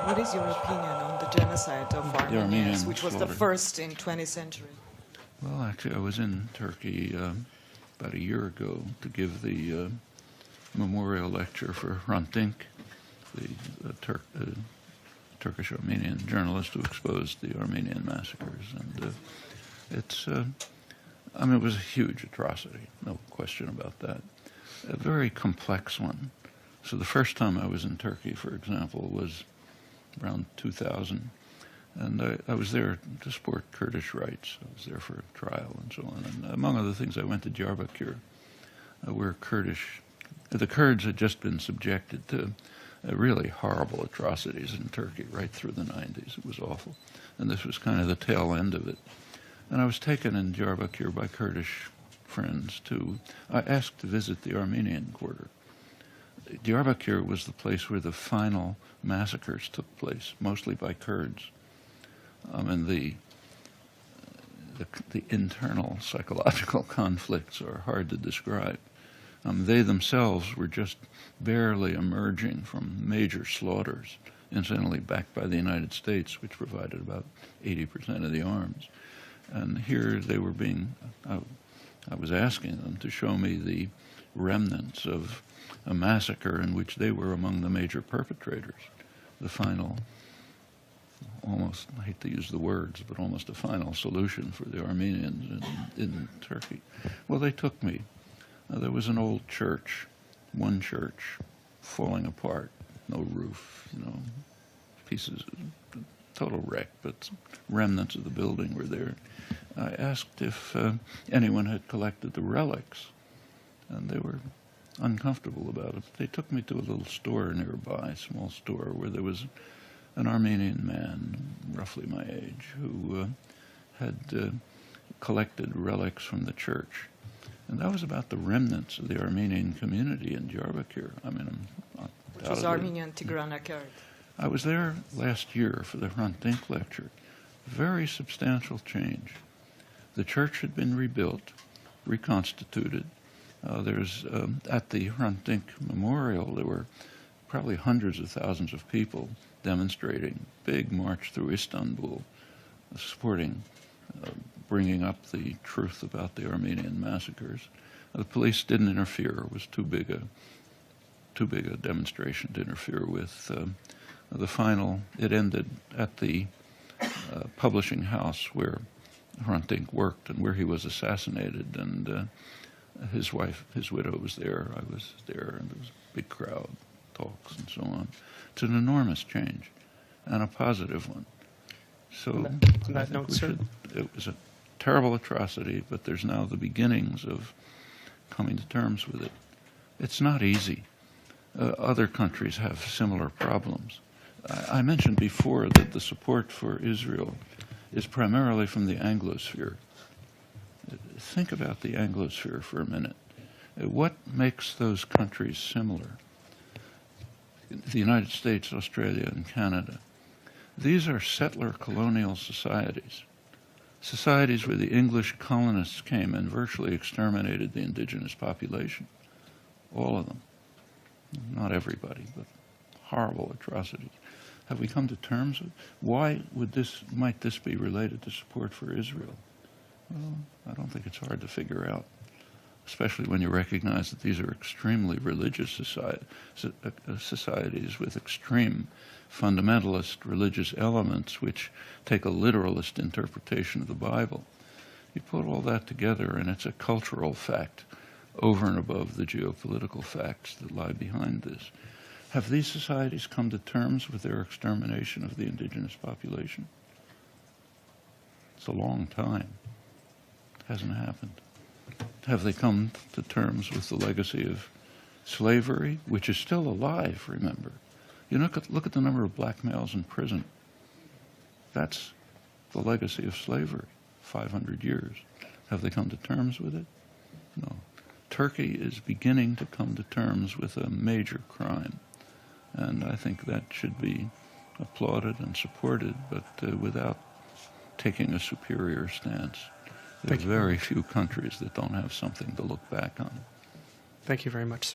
What is your opinion on the genocide of Armenians, which was the first in 20th century? Well, actually, I was in Turkey about a year ago to give the memorial lecture for Hrant Dink, the Turkish-Armenian journalist who exposed the Armenian massacres. And I mean, it was a huge atrocity, no question about that. A very complex one. So the first time I was in Turkey, for example, was around 2000. And I was there to support Kurdish rights. I was there for a trial and so on. And among other things, I went to Diyarbakir, where the Kurds had just been subjected to really horrible atrocities in Turkey right through the 90s. It was awful. And this was kind of the tail end of it. And I was taken in Diyarbakir by Kurdish friends I asked to visit the Armenian quarter. Diyarbakir was the place where the final massacres took place, mostly by Kurds. And the internal psychological conflicts are hard to describe. They themselves were just barely emerging from major slaughters, incidentally backed by the United States, which provided about 80% of the arms. And here they were I was asking them to show me the remnants of a massacre in which they were among the major perpetrators, the final, almost, I hate to use the words, but almost a final solution for the Armenians in Turkey. Well, they took me. There was an old church, one church, falling apart, no roof, pieces, total wreck, but remnants of the building were there. I asked if anyone had collected the relics, and they were uncomfortable about it. They took me to a little store nearby, a small store, where there was an Armenian man, roughly my age, who had collected relics from the church. And that was about the remnants of the Armenian community in Diyarbakir. I mean, which was Armenian Tigran Kurd. I was there last year for the Hrant Dink lecture. Very substantial change. The church had been rebuilt, reconstituted. There's at the Hrant Dink Memorial, there were probably hundreds of thousands of people demonstrating, big march through Istanbul, supporting, bringing up the truth about the Armenian massacres. The police didn't interfere. It was too big a demonstration to interfere with. The final, it ended at the publishing house where Hrant Dink worked and where he was assassinated, and his widow was there, I was there, and there was a big crowd, talks and so on. It's an enormous change, and a positive one. So on that note, sir, it was a terrible atrocity, but there's now the beginnings of coming to terms with it. It's not easy. Other countries have similar problems. I mentioned before that the support for Israel is primarily from the Anglosphere. Think about the Anglosphere for a minute. What makes those countries similar? The United States, Australia, and Canada. These are settler colonial societies. Societies where the English colonists came and virtually exterminated the indigenous population. All of them. Not everybody, but horrible atrocities. Have we come to terms with? Why might this be related to support for Israel? Well, I don't think it's hard to figure out, especially when you recognize that these are extremely religious societies with extreme fundamentalist religious elements which take a literalist interpretation of the Bible. You put all that together and it's a cultural fact over and above the geopolitical facts that lie behind this. Have these societies come to terms with their extermination of the indigenous population? It's a long time. It hasn't happened. Have they come to terms with the legacy of slavery, which is still alive, remember? You look at the number of black males in prison. That's the legacy of slavery, 500 years. Have they come to terms with it? No. Turkey is beginning to come to terms with a major crime. And I think that should be applauded and supported, but without taking a superior stance. There are very few countries that don't have something to look back on. Thank you very much, sir.